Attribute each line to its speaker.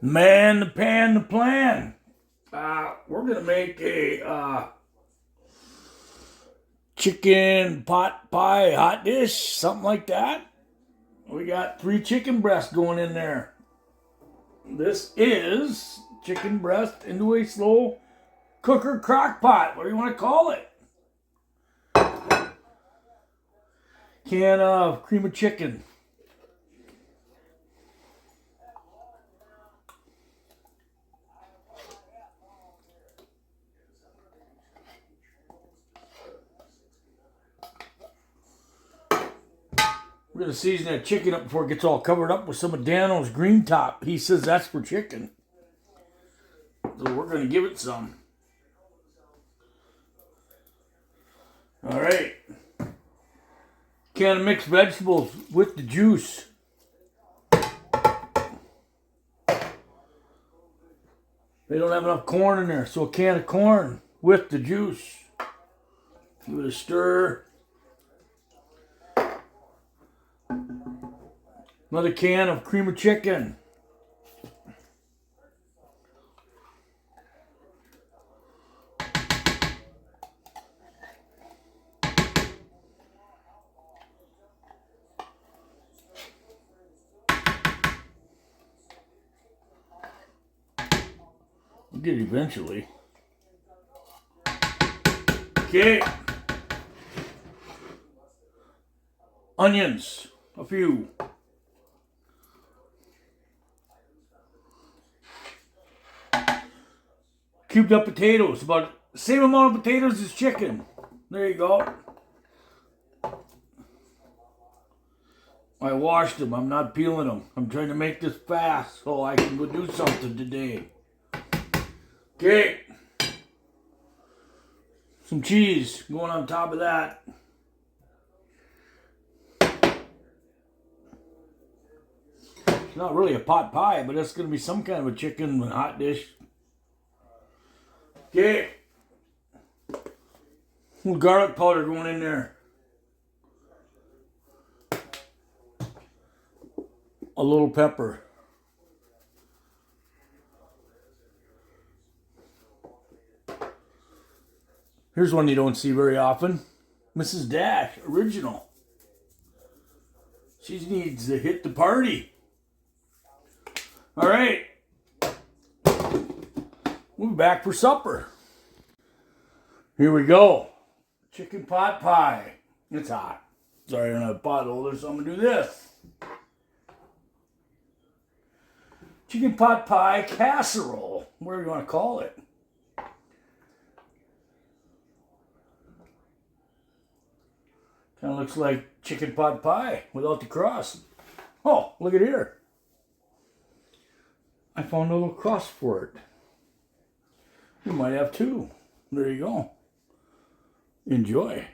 Speaker 1: Man, the pan, the plan. We're gonna make a chicken pot pie hot dish, something like that. We got 3 chicken breasts going in there. This is chicken breast into a slow cooker crock pot. What do you want to call it? Can of cream of chicken. We're going to season that chicken up before it gets all covered up with some of Dano's green top. He says that's for chicken. So we're going to give it some. All right. Can of mixed vegetables with the juice. They don't have enough corn in there, so a can of corn with the juice. Give it a stir. Another can of cream of chicken. We'll get it eventually. Okay. Onions, a few. Cubed up potatoes, about the same amount of potatoes as chicken. There you go. I washed them. I'm not peeling them. I'm trying to make this fast so I can go do something today. Okay. Some cheese going on top of that. It's not really a pot pie, but it's going to be some kind of a chicken hot dish. Okay. A little garlic powder going in there. A little pepper. Here's one you don't see very often. Mrs. Dash, original. She needs to hit the party. All right. We'll be back for supper. Here we go. Chicken pot pie. It's hot. Sorry, I don't have a pot holder, so I'm going to do this. Chicken pot pie casserole. Whatever you want to call it. Kind of looks like chicken pot pie without the crust. Oh, look at here. I found a little crust for it. You might have 2. There you go. Enjoy.